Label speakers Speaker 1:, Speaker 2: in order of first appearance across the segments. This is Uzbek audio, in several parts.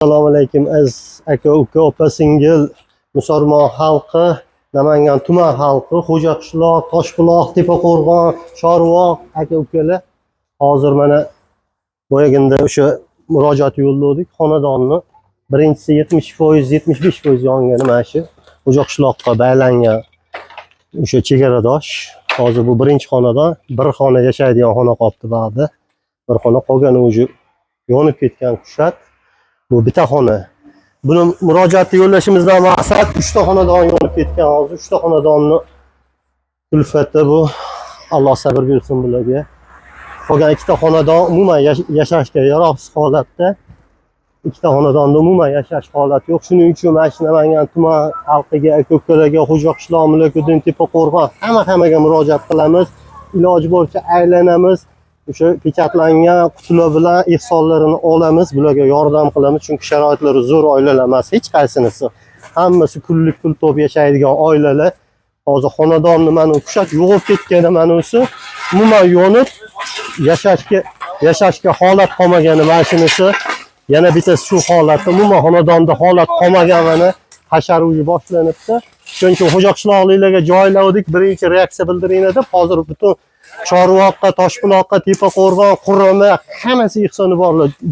Speaker 1: Assalomu alaykum aka uka opa singil musulmon xalqi, Namangan tuman xalqi, Xo'jaqishloq, Toshbuloq, Tepaqo'rg'on, Chorvoq aka ukalar. Hozir mana boyaginda o'sha murojaat yo'lladik. Xonadonni birinchisi 70%, 75% yongani mana shu Xo'jaqishloqqa baylangan o'sha chegaradosh. Hozir bu birinchi xonadon, bir xona yashaydigan xona qolibdi ba'da. Bir xona qolgani o'sha yonib ketgan qushat. Bu bitta xona. Buni murojaatni yo'llashimizdan maqsad 3 ta xonadon yonib ketgan. Hozir 3 ta xonadonni kulfati bu. Alloh sabr bersin bularga. Qolgan 2 ta xonadon umuman yashashga yaroqsiz holatda. 2 ta xonadonda umuman yashash holati yo'q. Shuning uchun mana shu Namangan tuman xalqiga, aka-ukalarga, Xo'jaqishloq, Mulakudin, Tepaqo'rg'on hammaga murojaat qilamiz. Iloji boricha aylanamiz. O'sha pechatlangan qutilar bilan ehsonlarini olamiz, bularga yordam qilamiz, chunki sharoitlari zo'r oilalar emas hech qaysinisi. Hammasi kunlik pul to'p yashaydigan oilalar. Hozir xonadonni mana qushat yo'g'ib ketgani mana o'si umuman yonib yashashga holat qolmagani mana shunisi. Yana bittasi shu holatda umuman xonadonda holat qolmagan mana hashar uyi boshlanibdi. Shuning uchun Xo'jaqishloqliklarga joyladik, birinchi reaksiya bildiringlar deb hozir butun Chorvoqqa, Toshbuloqqa, Tepaqo'rg'on, Qur'ona hammasi ehsoni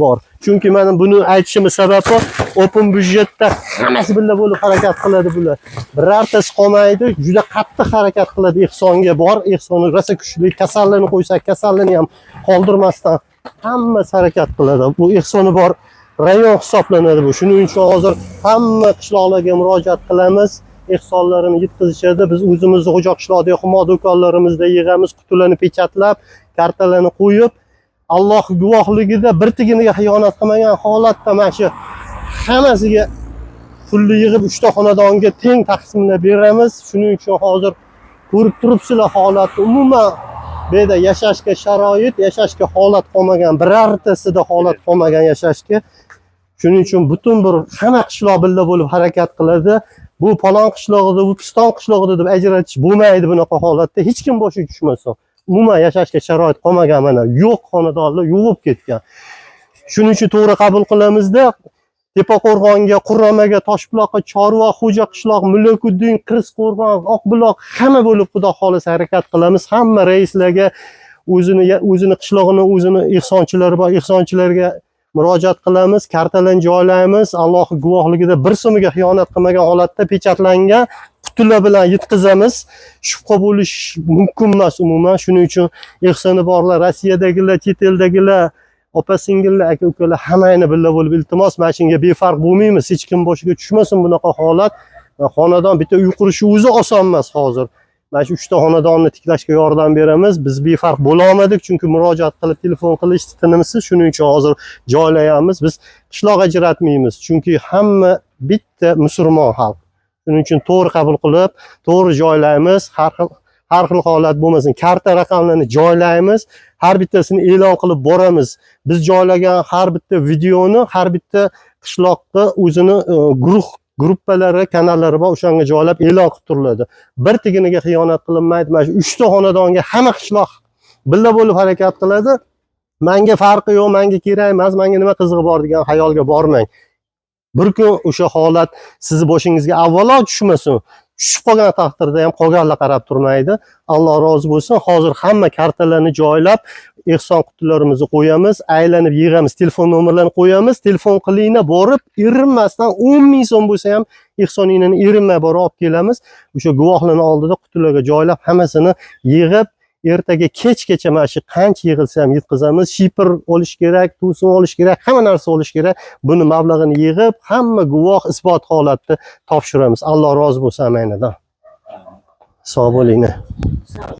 Speaker 1: bor. Chunki men buni aytishimiz sababi open byudjetda hammasi birga bo'lib harakat qiladi bular. Birortasi qolmaydi, juda qattiq harakat qiladi ehsonga bor. Ehsoni rosa kuchli, kasallarni qo'ysak, kasallarni ham qoldirmasdan hammasi harakat qiladi. Bu ehsoni bor rayon hisoblanadi bu. Shuning uchun hozir hamma qishloqlarga murojaat qilamiz. Ehsonlarini yetkazishadi. Biz o'zimizni Xo'jaqishloqdagi xumo do'konlarimizda yig'amiz, qutilarni pechatlab, kartalarni qo'yib, Alloh guvohligida bir tiginiga xiyonat qilmagan holatda mana shu hammasiga pulni yig'ib 3 ta xonadonga teng taqsimlab beramiz. Shuning uchun hozir ko'rib turibsizlar holatni umuman bu yerda yashashga sharoit, yashashga holat qolmagan, birortasida holat qolmagan yashashga. Shuning uchun butun bir hamma qishloq birga bo'lib harakat qiladi. Bu palon qishlog'ida, bu piston qishlog'ida deb ajratish bo'lmaydi bunaqa holatda. Hech kim boshiga tushmasin. Umuman yashashga sharoit qolmagan mana yo'q xonadonlar yo'g'ib ketgan. Shuning uchun to'g'ri qabul qilamizda. Tepaqo'rg'onga, Qur'onaga, Toshbuloqqa, Chorvoq, Xo'jaqishloq, Mulakudin, Qirisqo'rg'on, Oqbuloq hamma bo'lib xudo xolisa harakat qilamiz. Hamma raislarga o'zini qishlog'ini, o'zini ehsonchilari bor, ehsonchilarga murojaat qilamiz, kartalarni joylaymiz. Alloh guvohligida bir so'miga xiyonat qilmagan holatda pechatlangan qutilar bilan yetkazamiz. Shubha bo'lish mumkin emas umuman. Shuning uchun ehsoni borlar, Rossiyadagilar, chet eldagilar, opa singillar, aka-ukalar hammani birga bo'lib iltimos, mana shunga befarq bo'lmaymiz. Hech kim boshiga tushmasin bunaqa holat. Xonadon bitta uy qurishi o'zi oson emas hozir. Mana shu 3 ta xonadonni tiklashga yordam beramiz. Biz befarq bo'la olmadik, chunki murojaat qilib telefon qilish tinimsiz. Shuning uchun hozir joylayamiz. Biz qishloq ajratmaymiz, chunki hamma bitta musulmon xalq. Shuning uchun to'g'ri qabul qilib, to'g'ri joylaymiz. Har xil holat bo'lmasin. Karta raqamlarini joylaymiz. Har bittasini e'lon qilib boramiz. Biz joylagan har bitta videoni, har bitta qishloqqa o'zini gruppalari, kanallari bor, o'shanga joylab e'lon qilib turiladi. Bir tiginiga xiyonat qilinmaydi. Mana shu 3 ta xonadonga hamma qishloq birga bo'lib harakat qiladi. Menga farqi yo'q, menga kerak emas, menga nima qizig'i bor degan xayolga bormang. Bir kun o'sha holat sizni boshingizga avvalo tushmasin. Tushib qolgan taqdirda ham qolganlar qarab turmaydi. Alloh rozi bo'lsin. Hozir hamma kartalarni joylab, ehson qutilarimizni qo'yamiz, aylanib yig'amiz, telefon nomerlarini qo'yamiz. Telefon qilinglar, borib, erinmasdan 10 ming so'm bo'lsa ham ehsoningni erinmay borib olib kelamiz. O'sha guvohlarning oldida qutilarga joylab, hammasini yig'ib, ertaga kechgacha mana shu qancha yig'ilsa ham yetkazamiz. Shifr olish kerak, to'sin olish kerak, hamma narsa olish kerak. Buni mablag'ini yig'ib, hamma guvoh isbot holatda topshiramiz. Alloh rozi bo'lsin hammadan. Sog' bo'linglar.